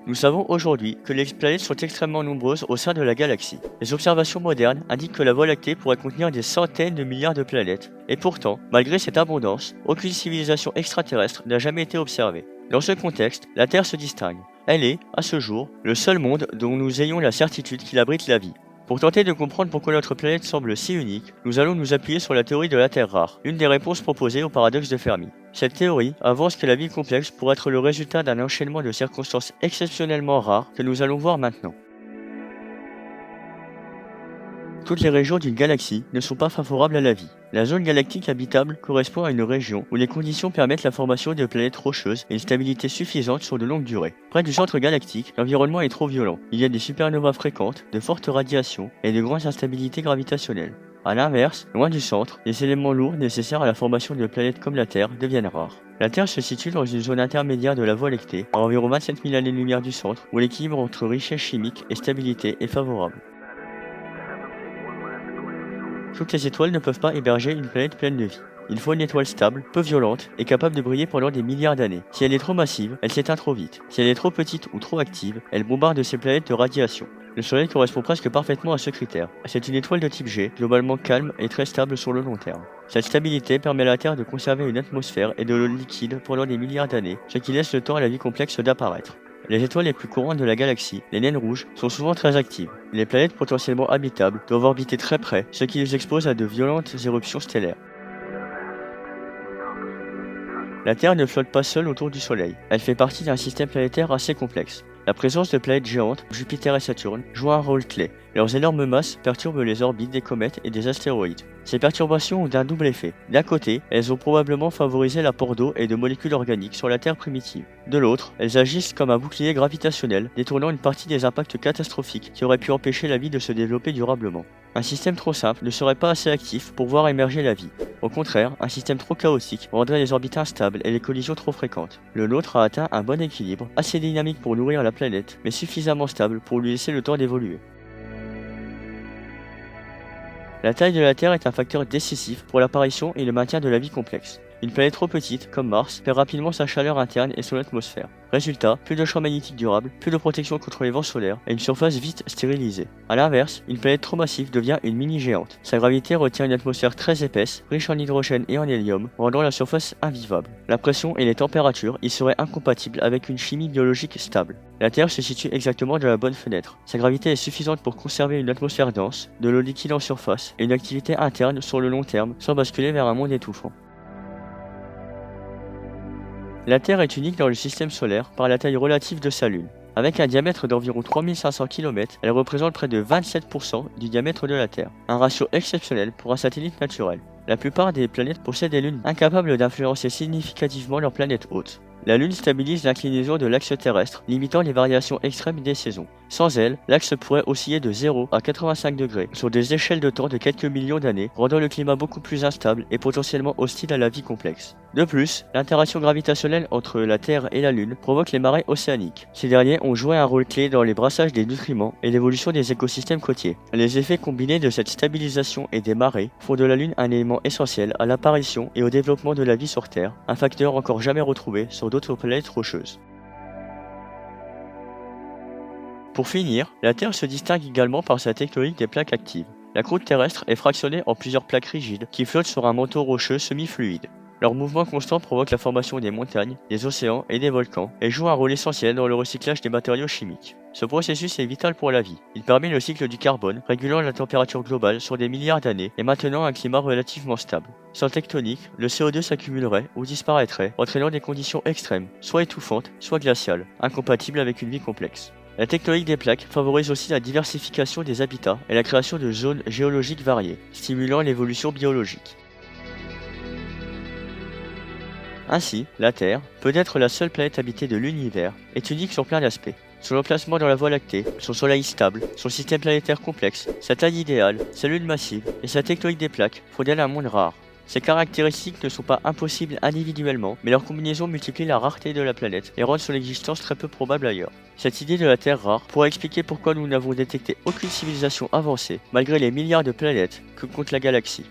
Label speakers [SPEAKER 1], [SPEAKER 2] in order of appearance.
[SPEAKER 1] Nous savons aujourd'hui que les planètes sont extrêmement nombreuses au sein de la galaxie. Les observations modernes indiquent que la Voie lactée pourrait contenir des centaines de milliards de planètes. Et pourtant, malgré cette abondance, aucune civilisation extraterrestre n'a jamais été observée. Dans ce contexte, la Terre se distingue. Elle est, à ce jour, le seul monde dont nous ayons la certitude qu'il abrite la vie. Pour tenter de comprendre pourquoi notre planète semble si unique, nous allons nous appuyer sur la théorie de la Terre rare, une des réponses proposées au paradoxe de Fermi. Cette théorie avance que la vie complexe pourrait être le résultat d'un enchaînement de circonstances exceptionnellement rares que nous allons voir maintenant. Toutes les régions d'une galaxie ne sont pas favorables à la vie. La zone galactique habitable correspond à une région où les conditions permettent la formation de planètes rocheuses et une stabilité suffisante sur de longues durées. Près du centre galactique, l'environnement est trop violent. Il y a des supernovas fréquentes, de fortes radiations et de grandes instabilités gravitationnelles. A l'inverse, loin du centre, les éléments lourds nécessaires à la formation de planètes comme la Terre deviennent rares. La Terre se situe dans une zone intermédiaire de la Voie lactée, à environ 27 000 années-lumière du centre, où l'équilibre entre richesse chimique et stabilité est favorable. Toutes les étoiles ne peuvent pas héberger une planète pleine de vie. Il faut une étoile stable, peu violente et capable de briller pendant des milliards d'années. Si elle est trop massive, elle s'éteint trop vite. Si elle est trop petite ou trop active, elle bombarde ces planètes de radiation. Le Soleil correspond presque parfaitement à ce critère. C'est une étoile de type G, globalement calme et très stable sur le long terme. Cette stabilité permet à la Terre de conserver une atmosphère et de l'eau liquide pendant des milliards d'années, ce qui laisse le temps à la vie complexe d'apparaître. Les étoiles les plus courantes de la galaxie, les naines rouges, sont souvent très actives. Les planètes potentiellement habitables doivent orbiter très près, ce qui les expose à de violentes éruptions stellaires. La Terre ne flotte pas seule autour du Soleil. Elle fait partie d'un système planétaire assez complexe. La présence de planètes géantes, Jupiter et Saturne, joue un rôle clé. Leurs énormes masses perturbent les orbites des comètes et des astéroïdes. Ces perturbations ont un double effet. D'un côté, elles ont probablement favorisé l'apport d'eau et de molécules organiques sur la Terre primitive. De l'autre, elles agissent comme un bouclier gravitationnel, détournant une partie des impacts catastrophiques qui auraient pu empêcher la vie de se développer durablement. Un système trop simple ne serait pas assez actif pour voir émerger la vie. Au contraire, un système trop chaotique rendrait les orbites instables et les collisions trop fréquentes. Le nôtre a atteint un bon équilibre, assez dynamique pour nourrir la planète, mais suffisamment stable pour lui laisser le temps d'évoluer. La taille de la Terre est un facteur décisif pour l'apparition et le maintien de la vie complexe. Une planète trop petite, comme Mars, perd rapidement sa chaleur interne et son atmosphère. Résultat, plus de champ magnétique durable, plus de protection contre les vents solaires et une surface vite stérilisée. A l'inverse, une planète trop massive devient une mini-géante. Sa gravité retient une atmosphère très épaisse, riche en hydrogène et en hélium, rendant la surface invivable. La pression et les températures y seraient incompatibles avec une chimie biologique stable. La Terre se situe exactement dans la bonne fenêtre. Sa gravité est suffisante pour conserver une atmosphère dense, de l'eau liquide en surface et une activité interne sur le long terme sans basculer vers un monde étouffant. La Terre est unique dans le système solaire par la taille relative de sa Lune. Avec un diamètre d'environ 3500 km, elle représente près de 27% du diamètre de la Terre, un ratio exceptionnel pour un satellite naturel. La plupart des planètes possèdent des lunes incapables d'influencer significativement leur planète hôte. La Lune stabilise l'inclinaison de l'axe terrestre, limitant les variations extrêmes des saisons. Sans elle, l'axe pourrait osciller de 0 à 85 degrés sur des échelles de temps de quelques millions d'années, rendant le climat beaucoup plus instable et potentiellement hostile à la vie complexe. De plus, l'interaction gravitationnelle entre la Terre et la Lune provoque les marées océaniques. Ces derniers ont joué un rôle clé dans les brassages des nutriments et l'évolution des écosystèmes côtiers. Les effets combinés de cette stabilisation et des marées font de la Lune un élément essentiel à l'apparition et au développement de la vie sur Terre, un facteur encore jamais retrouvé sur d'autres planètes rocheuses. Pour finir, la Terre se distingue également par sa tectonique des plaques actives. La croûte terrestre est fractionnée en plusieurs plaques rigides qui flottent sur un manteau rocheux semi-fluide. Leur mouvement constant provoque la formation des montagnes, des océans et des volcans et joue un rôle essentiel dans le recyclage des matériaux chimiques. Ce processus est vital pour la vie. Il permet le cycle du carbone, régulant la température globale sur des milliards d'années et maintenant un climat relativement stable. Sans tectonique, le CO2 s'accumulerait ou disparaîtrait, entraînant des conditions extrêmes, soit étouffantes, soit glaciales, incompatibles avec une vie complexe. La tectonique des plaques favorise aussi la diversification des habitats et la création de zones géologiques variées, stimulant l'évolution biologique. Ainsi, la Terre, peut-être la seule planète habitée de l'univers, est unique sur plein d'aspects. Son emplacement dans la Voie lactée, son soleil stable, son système planétaire complexe, sa taille idéale, sa lune massive et sa tectonique des plaques font d'elle un monde rare. Ces caractéristiques ne sont pas impossibles individuellement, mais leur combinaison multiplie la rareté de la planète et rend son existence très peu probable ailleurs. Cette idée de la Terre rare pourrait expliquer pourquoi nous n'avons détecté aucune civilisation avancée, malgré les milliards de planètes que compte la galaxie.